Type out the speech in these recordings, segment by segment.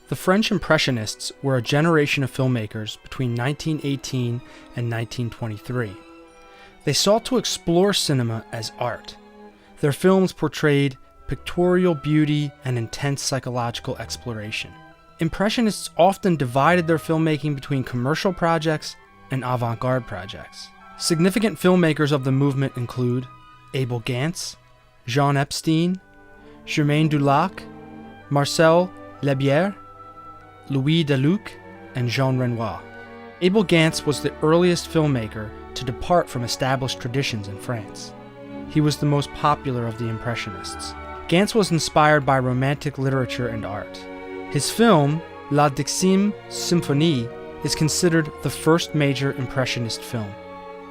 The French Impressionists were a generation of filmmakers between 1918 and 1923. They sought to explore cinema as art. Their films portrayed pictorial beauty and intense psychological exploration. Impressionists often divided their filmmaking between commercial projects and avant-garde projects. Significant filmmakers of the movement include Abel Gance, Jean Epstein, Germain Dulac, Marcel Lebière, Louis Deluc, and Jean Renoir. Abel Gance was the earliest filmmaker to depart from established traditions in France. He was the most popular of the Impressionists. Gance was inspired by romantic literature and art. His film, La 10e Symphonie, is considered the first major Impressionist film.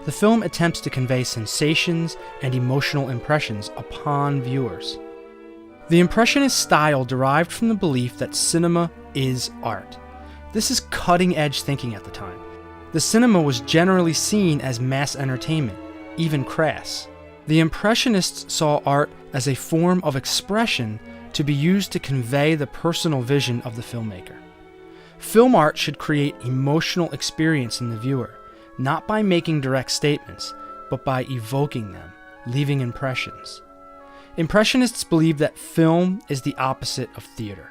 The film attempts to convey sensations and emotional impressions upon viewers. The Impressionist style derived from the belief that cinema is art. This is cutting-edge thinking at the time. The cinema was generally seen as mass entertainment, even crass. The Impressionists saw art as a form of expression to be used to convey the personal vision of the filmmaker. Film art should create emotional experience in the viewer, not by making direct statements, but by evoking them, leaving impressions. Impressionists believed that film is the opposite of theater.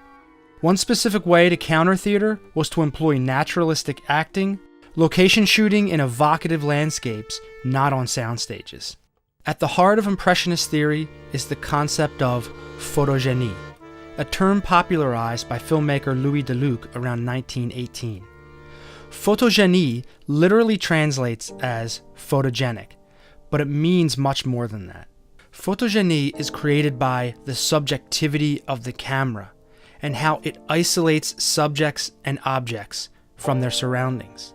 One specific way to counter theater was to employ naturalistic acting, location shooting in evocative landscapes, not on sound stages. At the heart of Impressionist theory is the concept of photogenie, a term popularized by filmmaker Louis Deluc around 1918. Photogenie literally translates as photogenic, but it means much more than that. Photogenie is created by the subjectivity of the camera and how it isolates subjects and objects from their surroundings.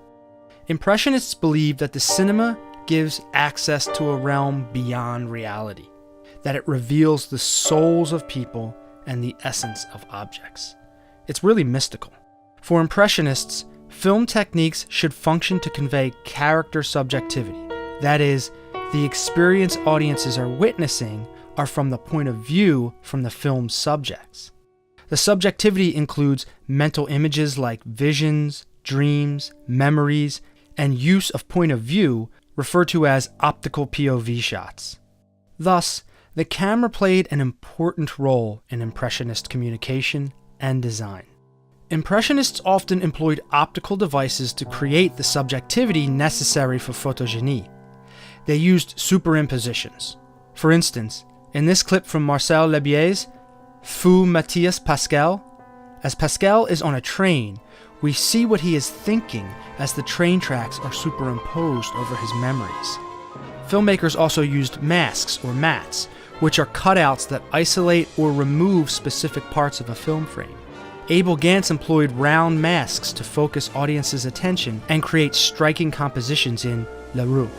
Impressionists believe that the cinema gives access to a realm beyond reality, that it reveals the souls of people and the essence of objects. It's really mystical. For Impressionists, film techniques should function to convey character subjectivity. That is, the experience audiences are witnessing are from the point of view from the film's subjects. The subjectivity includes mental images like visions, dreams, memories, and use of point of view referred to as optical POV shots. Thus, the camera played an important role in Impressionist communication and design. Impressionists often employed optical devices to create the subjectivity necessary for photogenie. They used superimpositions. For instance, in this clip from Marcel Lebière's Fou Matthias Pascal, as Pascal is on a train, we see what he is thinking as the train tracks are superimposed over his memories. Filmmakers also used masks or mats, which are cutouts that isolate or remove specific parts of a film frame. Abel Gance employed round masks to focus audiences' attention and create striking compositions in La Rue.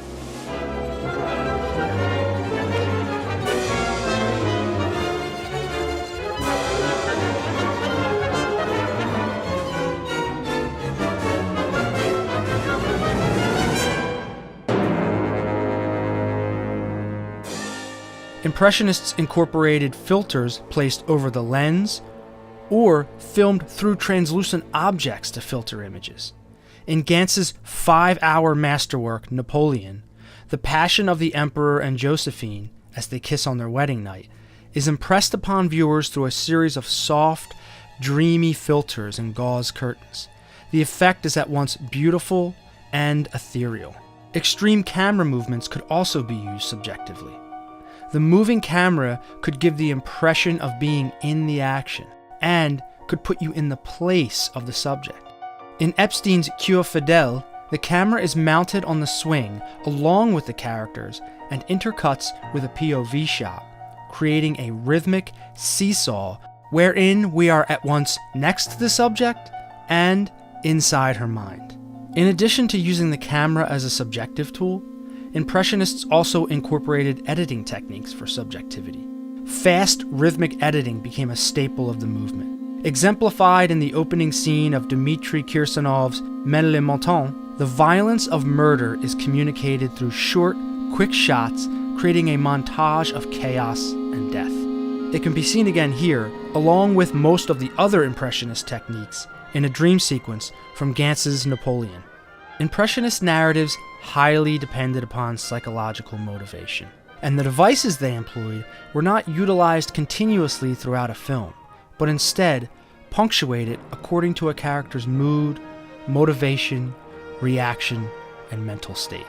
Impressionists incorporated filters placed over the lens or filmed through translucent objects to filter images. In Gance's 5-hour masterwork, Napoleon, the passion of the Emperor and Josephine, as they kiss on their wedding night, is impressed upon viewers through a series of soft, dreamy filters and gauze curtains. The effect is at once beautiful and ethereal. Extreme camera movements could also be used subjectively. The moving camera could give the impression of being in the action and could put you in the place of the subject. In Epstein's Cure Fidèle, the camera is mounted on the swing along with the characters and intercuts with a POV shot, creating a rhythmic seesaw wherein we are at once next to the subject and inside her mind. In addition to using the camera as a subjective tool, Impressionists also incorporated editing techniques for subjectivity. Fast, rhythmic editing became a staple of the movement. Exemplified in the opening scene of Dmitri Kirsanov's Ménilmontant, the violence of murder is communicated through short, quick shots, creating a montage of chaos and death. It can be seen again here, along with most of the other Impressionist techniques, in a dream sequence from Gantz's Napoleon. Impressionist narratives highly depended upon psychological motivation, and the devices they employed were not utilized continuously throughout a film, but instead punctuated according to a character's mood, motivation, reaction, and mental state.